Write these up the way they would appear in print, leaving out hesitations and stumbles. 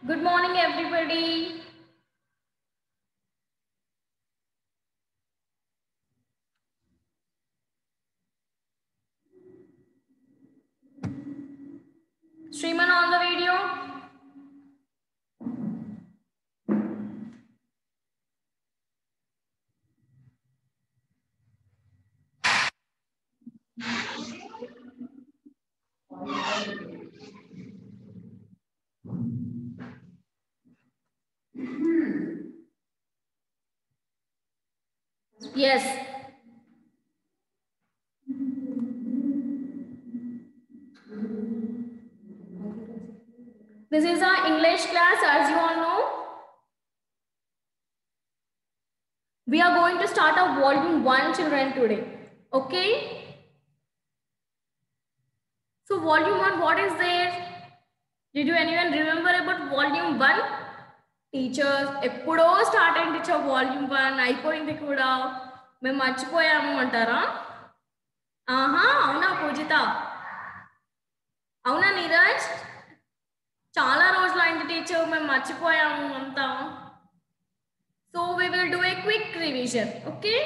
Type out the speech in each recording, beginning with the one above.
Good morning, everybody. Streamer on the video. Yes. This is our English class, as you all know. We are going to start our volume 1 children today. Okay? So volume 1, what is there? Did you anyone remember about volume 1? Teachers ఎప్పుడో start అయింది teacher volume 1 అయిపోయింది కూడా మేము మర్చిపోయాము అంటారా? ఆహా, అవునా పూజిత? అవునా నీరజ్? చాలా రోజులు అయింది టీచర్, మేము మర్చిపోయాము అంతా. So we will do a quick revision. Okay,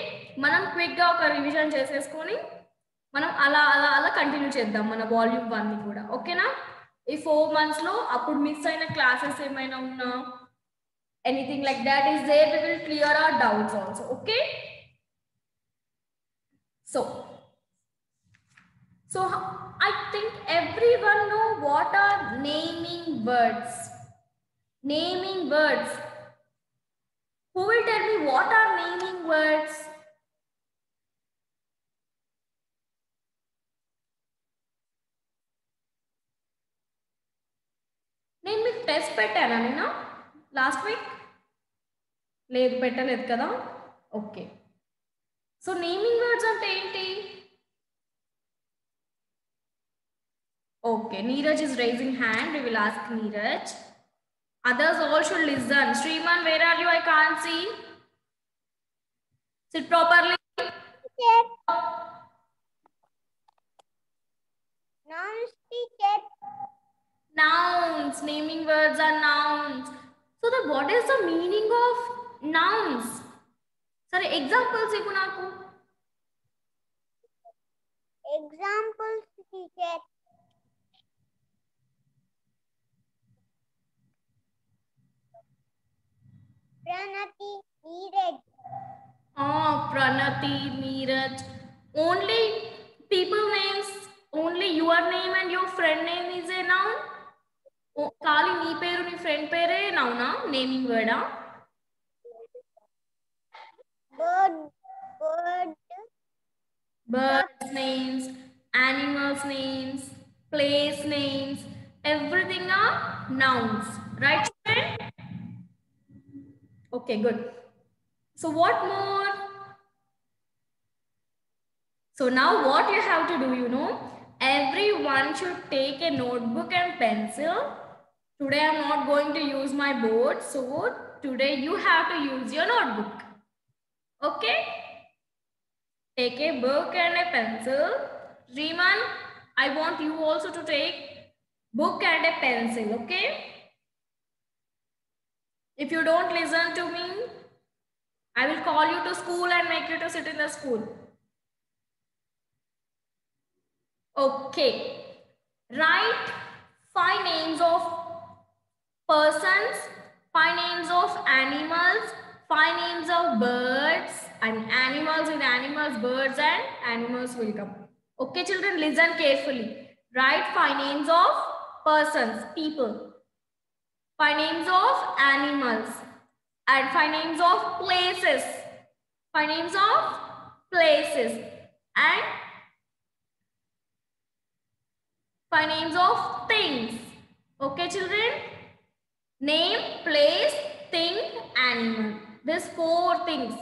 మనం క్విక్గా ఒక రివిజన్ చేసేసుకొని మనం అలా అలా అలా కంటిన్యూ చేద్దాం మన వాల్యూమ్ 1ని కూడా. ఓకేనా? ఈ 4 monthsలో అప్పుడు మిస్ అయిన క్లాసెస్ ఏమైనా ఉన్నా, anything like that is there, we will clear our doubts also. Okay, so I think everyone know what are naming words. Naming words, who will tell me what are naming words? నేను మీకు test పెట్టానా నేను last week? లేదు, పెట్టలేదు కదా. Okay, so naming words అంటే ఏంటి? Okay, Neeraj is raising hand. We will ask Neeraj. Others all should listen. Shriman, where are you? I can't see. Sit properly. Nouns, teacher. Nouns. Naming words are nouns. So what is the meaning of nouns? Sorry, examples ivu naku. Examples, teacher. Pranati, Neeraj. Pranati, Neeraj. Only people names, only your name and your friend name is a noun. Kali nee peru nee friend pere nouna, naming word ah. Birds names, animals names, place names, everything are nouns, right children? Okay, good. So what more? So now what you have to do, you know, everyone should take a notebook and pencil. Today I'm not going to use my board, so today you have to use your notebook. Okay? Take a book and a pencil. Reeman, I want you also to take book and a pencil, okay? If you don't listen to me, I will call you to school and make you to sit in the school. Okay. Write 5 names of persons, 5 names of animals, 5 names of birds, and animals with animals, birds and animals will come. Okay children, listen carefully. Write 5 names of persons, people, 5 names of animals, and 5 names of places, 5 names of places, and 5 names of things. Okay children, name, place, thing, animal. These 4 things.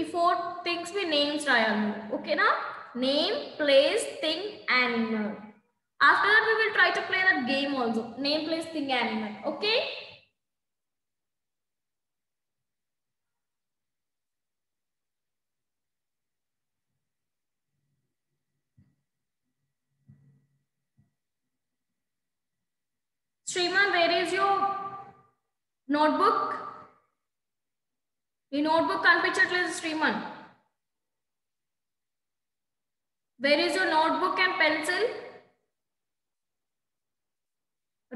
If 4 things we names rayalnu. Okay na? Name, place, thing, animal. After that we will try to play that game also. Name, place, thing, animal. Okay? Shriman, where is your notebook ఈ notebook కనిపించట్లేదు Shriman. Where is your notebook and pencil?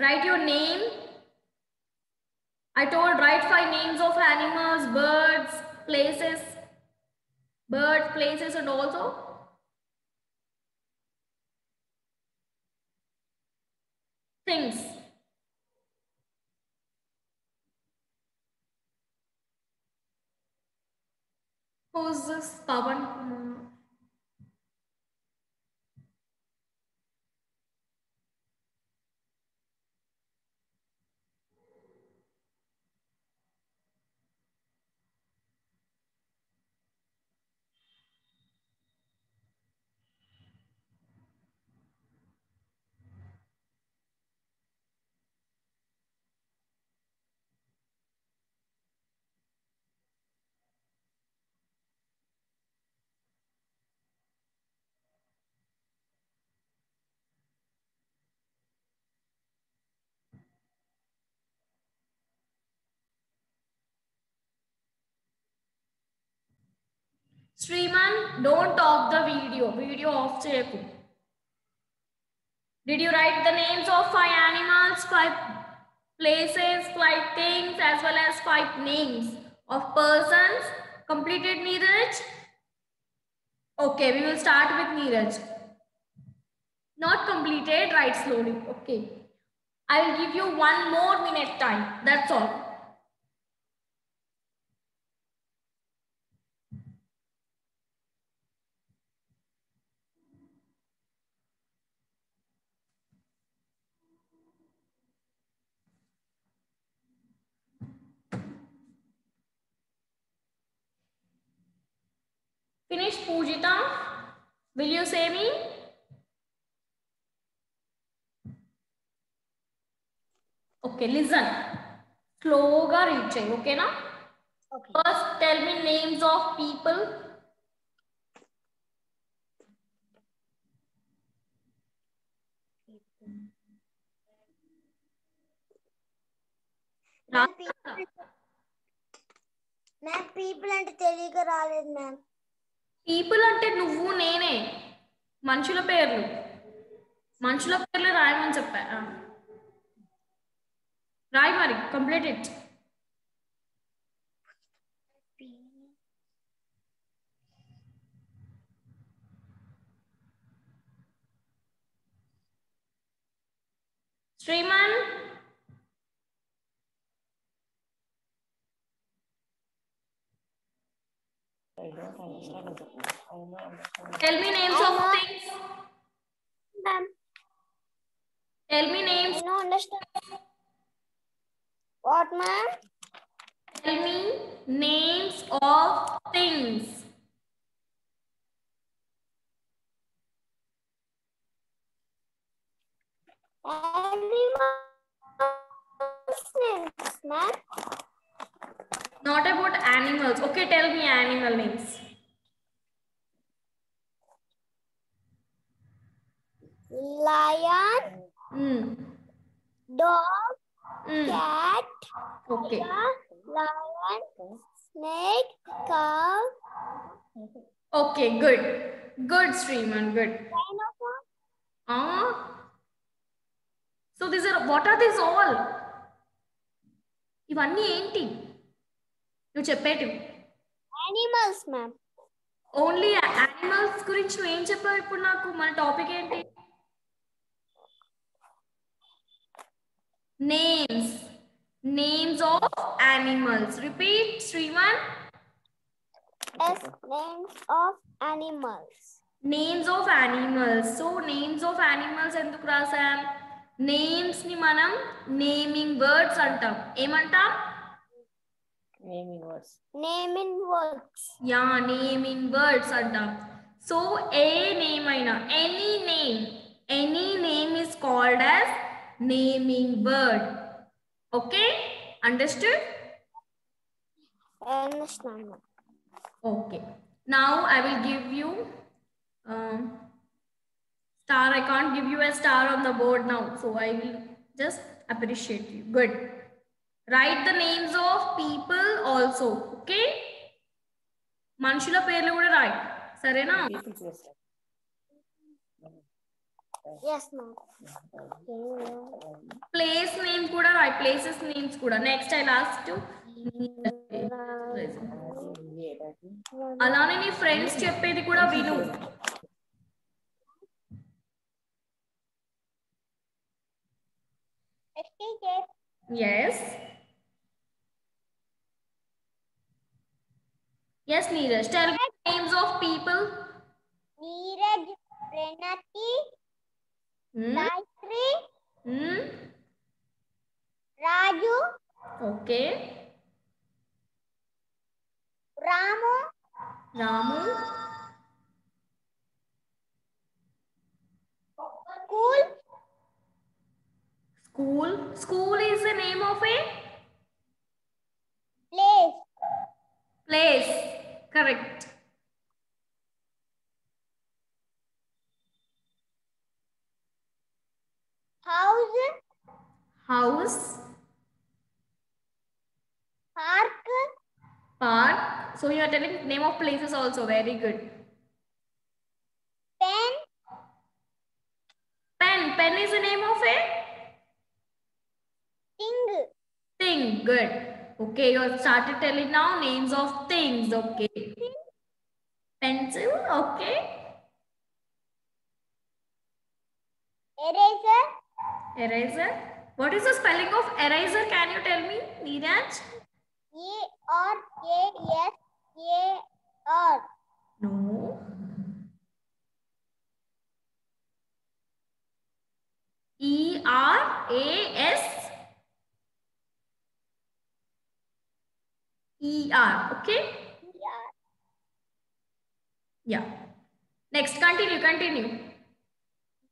Write your name. I told write 5 names of animals, birds, places and also things. Who's this? Pawan Kumar. Sriman, don't talk the video. Video off cheyaku. Did you write the names of 5 animals, 5 places, 5 things, as well as 5 names of persons? Completed, Neeraj? Okay, we will start with Neeraj. Not completed, write slowly. Okay. I will give you 1 more minute time. That's all. Finish, Pujita. Will you say me? Okay, listen. Slow read cheyi, okay na? Okay. First, tell me names of people. Ma'am people అంటే తెలియక రాలేదు ma'am. People అంటే నువ్వు నేనే, మనుషుల పేర్లు రాయమని చెప్పా. రాయి మరి, complete it. Sriman, tell me names of things. Ma'am. Tell me names. I don't understand. What, ma'am? Tell me names of things. Animals names, ma'am. Not about animals. Okay, tell me animal names. Lion, dog, cat, okay. Lion, snake, cow. Okay, good. Good, Sriman, good. Dinosaur. So these are, what are these all? ఇవన్నీ ఏంటి నువ్వు చెప్పేటివి? Animals, ma'am. Only animals గురించి నువ్వు ఏం చెప్పావు ఇప్పుడు నాకు? మన టాపిక్ ఏంటి? Names of animals. Repeat, Sriman. Yes, names of animals. Names of animals. So names of animals ఎందుకు రాసాం? నేమ్స్ ని మనం నేమింగ్ వర్డ్స్ అంటాం. ఏమంటాం? Naming words. Yeah, naming words అంటాం. So ఏ నేమ్ అయినా, any name is called as naming word. Okay, understood? I understand. Okay, now I will give you star. I can't give you a star on the board now, so I will just appreciate you. Good. Write the names of people also. Okay? మనుషుల పేర్లు కూడా రాయి, సరేనా? Yes, ma'am. Place name కూడా రాయి, places names కూడా. Next I last అలానే నీ ఫ్రెండ్స్ చెప్పేది కూడా విను. Yes. Yes, Neeraj. Tell me names of people. Neeraj, Pranati, Gayatri, Raju. Okay. Ramu. Ramu. School. School. School is the name of a Place. place. Correct. House. House. Park. Park. So you are telling name of places also. Very good. Pen. Pen. Pen is the name of a Thing. thing. Good. Okay, you have started telling now names of things. Okay. Pencil. Okay. Eraser. Eraser. What is the spelling of eraser? Can you tell me, Neeraj? E-R-A-S-A-R. No. E-R-A-S-E-R. Okay? Yeah. Next, continue.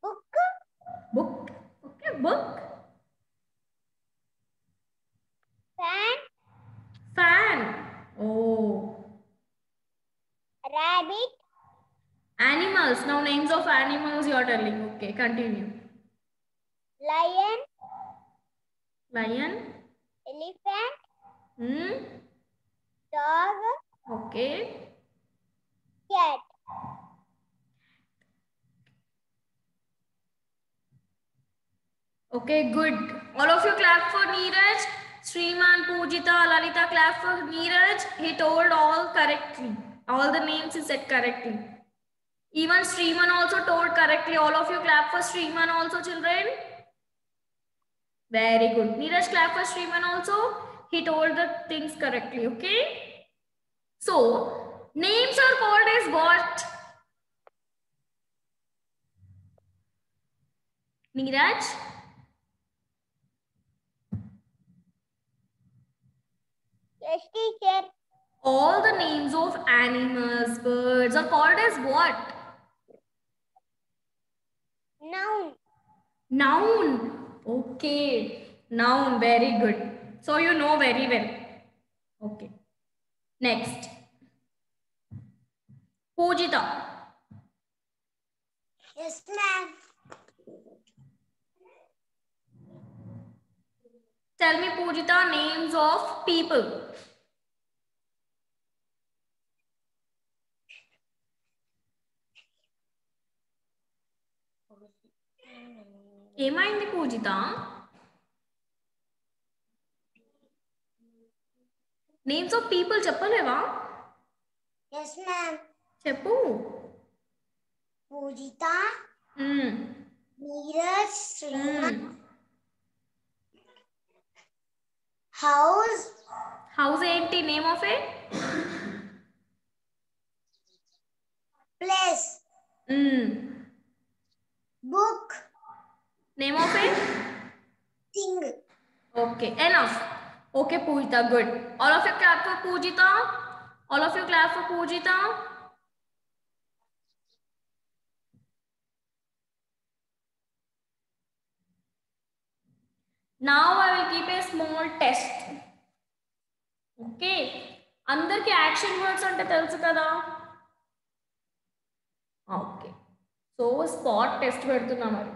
Book. Book. Okay, book. Fan. Fan. Oh. Rabbit. Animals. Now names of animals you are telling. Okay, continue. Lion. Lion. Elephant. Dog. Okay. Cat. Okay, good. All of you clap for Neeraj. Sriman, Pujita, Lalita, clap for Neeraj. He told all correctly. All the names he said correctly. Even Sriman also told correctly. All of you clap for Sriman also, children. Very good. Neeraj, clap for Sriman also. He told the things correctly. Okay. So, names are called as what? Neeraj? Yes, teacher. All the names of animals, birds are called as what? Noun. Noun. Okay. Noun. Very good. So you know very well. Okay. Next. Pujita. Yes, ma'am. Tell me, Pujita, names of people. ఏమైంది Pujita? Names of people చెప్పలేవా? Yes, ma'am. చెప్పు. Pujita. Neeraj. Sriman. House. House ఏంటి? Name of a Place. Book. Name of a Thing. Okay, enough. Okay, Pujita, good. All of you clap for Pujita. All of you clap for Pujita. Now I will keep a small test. Okay. అందరికి action words అంటే తెలుసు కదా? Okay. So spot test పెడుతున్నా మరి.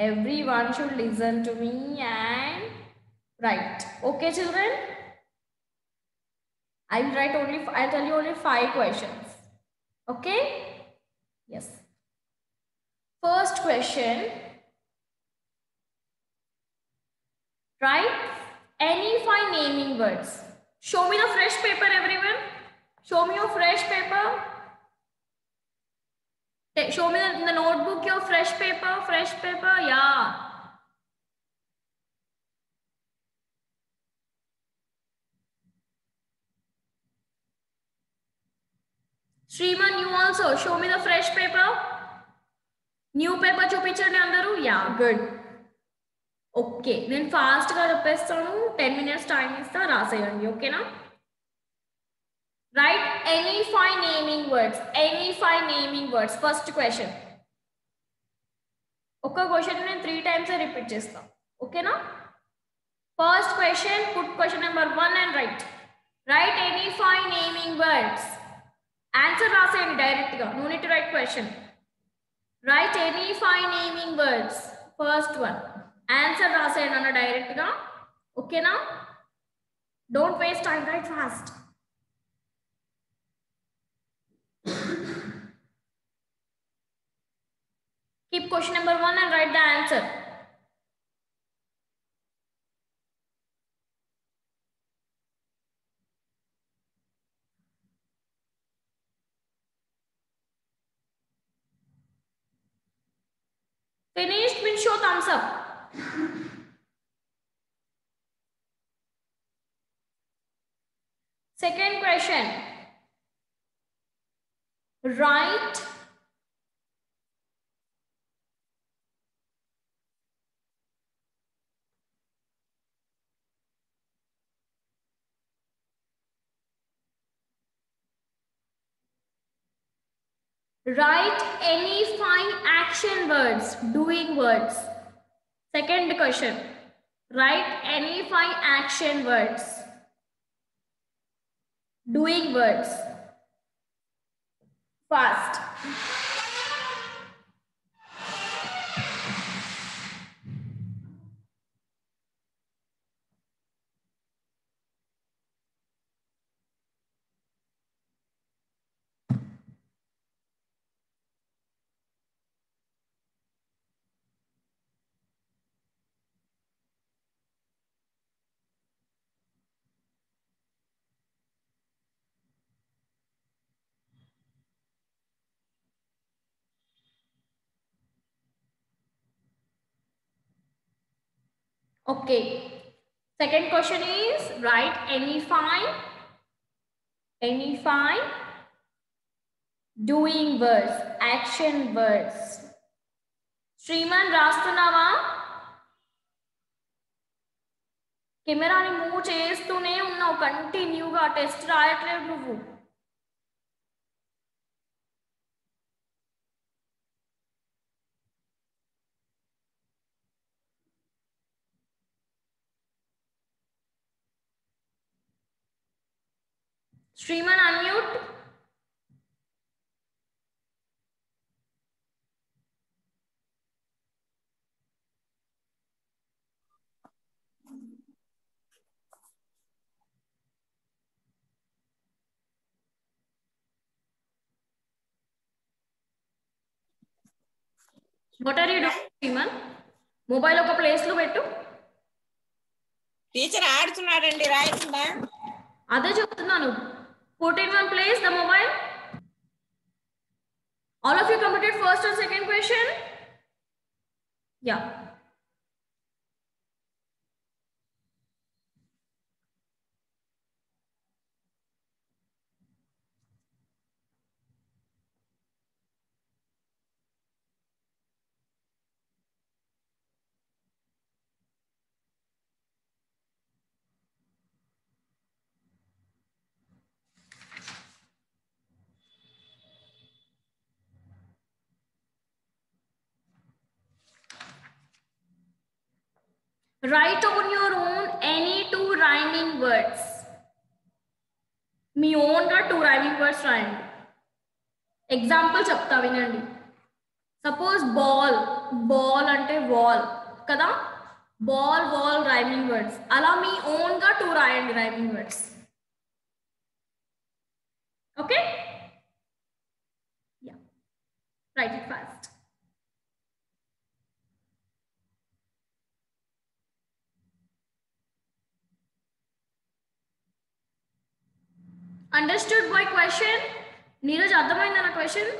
Everyone should listen to me and Right. Okay, children. I'll tell you only 5 questions. Okay? Yes. First question. Write any 5 naming words. Show me the fresh paper, everyone. Show me your fresh paper. Show me in the notebook your fresh paper. Fresh paper. Yeah. Shriman, you also show me the fresh paper. New paper చూపించండి అందరూ. Yeah, good. Okay, నేను ఫాస్ట్గా చెప్పేస్తాను. 10 minutes time ఇస్తా, రాసేయండి. ఓకేనా? Write any 5 naming words. Any 5 naming words. First question. ఒక question నేను 3 times repeat చేస్తా. ఓకేనా? First question, put question number 1 and write. Write any 5 naming words. Answer రాసేయండి direct గా. No need to write question. Write any 5 naming words. First one. Answer రాసేయండి అన్న direct గా. ఓకేనా? Don't waste time, write fast. Keep question number 1 and write the answer. Finished? Means show thumbs up. Second question. Write any 5 action words, doing words. Second question. Write any 5 action words, doing words. Fast. Okay. Second question is write any 5 doing words, action words. Shriman రాస్తున్నావా? కెమెరాని move చేస్తూనే ఉన్నావు కంటిన్యూగా. Test రాయట్లేదు నువ్వు. Shriman, unmute. What are you doing, Shriman? Mobile ఒక place లో పెట్టు. Teacher ఆడుతున్నాడండి, రాయకుండా. అదే చెప్తున్నాను. Put in one place the mobile. All of you completed first and second question? Yeah. Write on your own any 2 rhyming words. మీ ఓన్గా 2 rhyming words రాయండి. Example చెప్తా వినండి. సపోజ్ బాల్ అంటే వాల్ కదా. Ball ball rhyming words. అలా మీ ఓన్గా 2 రాయండి rhyming words. Okay, yeah, right it fast. Understood my question? Neeraj అర్థమైందా నా question?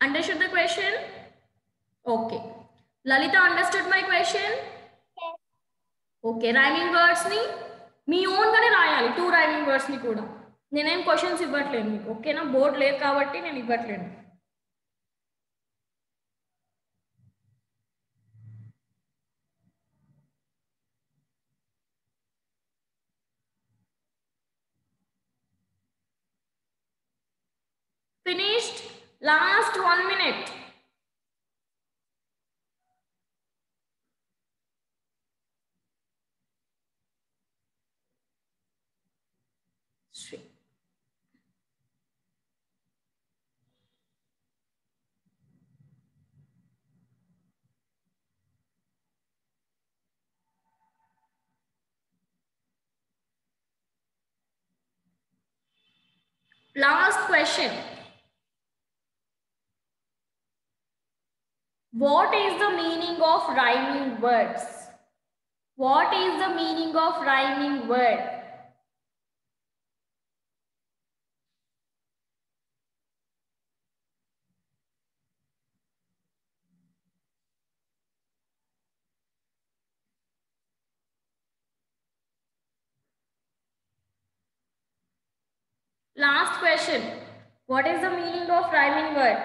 Understood the question? Okay. Lalita understood my question? Yes. Okay. Rhyming words ni me own గానే రాయాలి 2 rhyming words ని కూడా. నేనేం క్వశ్చన్స్ ఇవ్వట్లేదు మీకు, ఓకేనా? బోర్డు లేదు కాబట్టి నేను ఇవ్వట్లేదు. Finished? Last 1 minute. Last question. What is the meaning of rhyming words? What is the meaning of rhyming word? Last question. What is the meaning of rhyming word?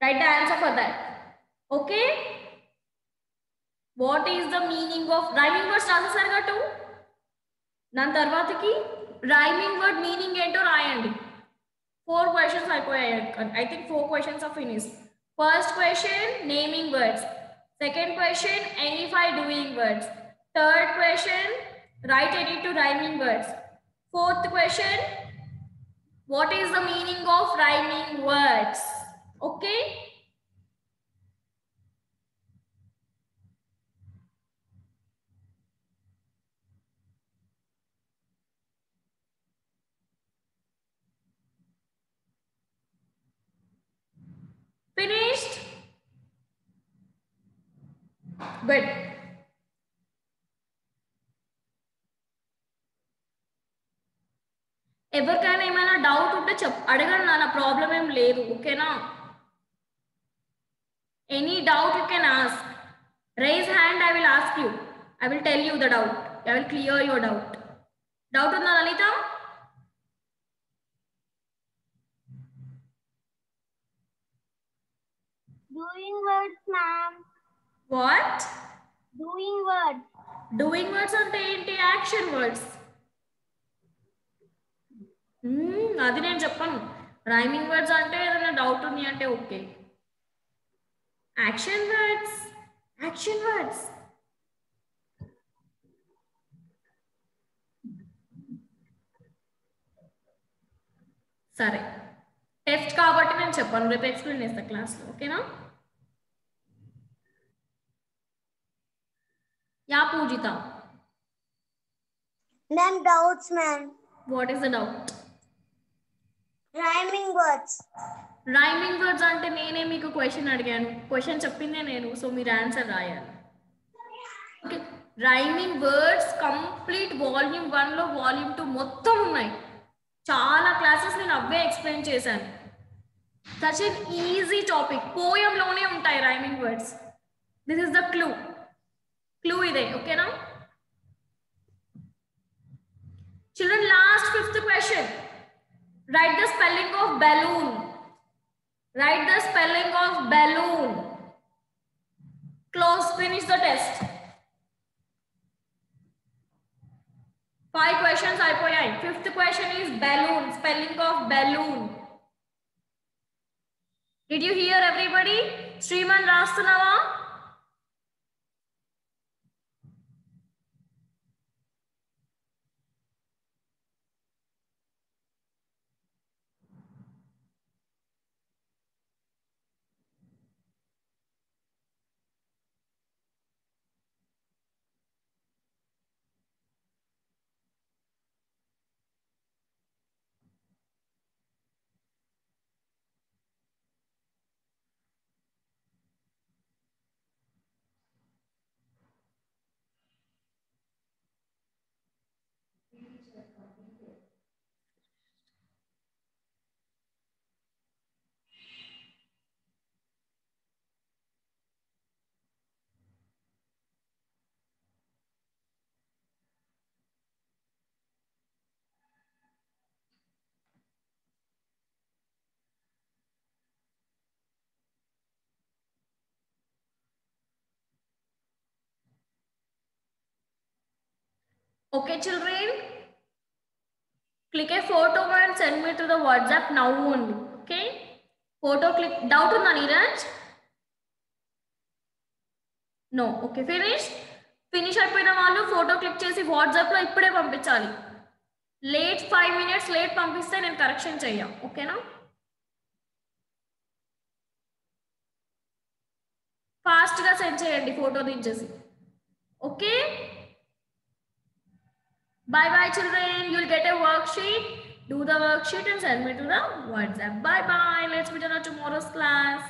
Write the answer for that. Okay? What is the meaning of rhyming words? రాసేసారుగా 2. దాని తర్వాతకి rhyming word meaning ఏంటో రాయండి. 4 questions అయిపోయాయి. I think 4 questions are finished. First question, naming words. Second question, any 5 doing words. Third question, write any 2 rhyming words. Fourth question, what is the meaning of rhyming words? Okay? Finished? Good. ఎవరికైనా ఏమైనా doubt ఉంటే అడగండి, నా problem ఏం లేదు, ఓకేనా? Any doubt you can ask. Raise hand, I will ask you. I will tell you the doubt. I will clear your doubt. Doubt ఉందా Lalitha? Doing words, ma'am. What? Doing words. Doing words అంటే ఏంటి? Action words. అది నేను చెప్పను. Rhyming words అంటే ఏదైనా doubt ఉంది అంటే okay. Action words, action words. సరే, టెస్ట్ కాబట్టి నేను చెప్పాను, రేపు ఎక్స్ప్లెయిన్ చేస్తాను క్లాస్లో, ఓకేనా? Yeah Poojitha. Ma'am, doubts, ma'am. What is the doubt? Rhyming words. Rhyming words అంటే నేనే మీకు క్వశ్చన్ అడిగాను, క్వశ్చన్ చెప్పిందే నేను, సో మీరు ఆన్సర్ రాయాలి. Okay, rhyming words complete volume 1లో వాల్యూమ్ 2 మొత్తం ఉన్నాయి. చాలా క్లాసెస్ నేను అవే ఎక్స్ప్లెయిన్ చేశాను. Such an easy topic. పోయంలోనే ఉంటాయి rhyming words. This is the clue. Clue ఇదే, ఓకేనా? Children, last 5th question. Write the spelling of balloon. Write the spelling of balloon. Close, finish the test. 5 questions అయిపోయాయి. 5th question is balloon. Spelling of balloon. Did you hear everybody? Shriman రాస్తున్నావా? Okay, children. Click a photo and send me to the WhatsApp now only. Okay. Photo click. Doubt on Neeraj? No. Okay. Finish. Finish అయిపోయిన వాళ్ళు photo click చేసి వాట్సాప్లో ఇప్పుడే పంపించాలి. Late 5 minutes late పంపిస్తే నేను correction చెయ్యా. ఓకేనా? ఫాస్ట్గా సెండ్ చేయండి ఫోటో దించేసి. Okay. Bye bye children. You'll get a worksheet. Do the worksheet and send me to the WhatsApp. Bye bye. Let's meet on tomorrow's class.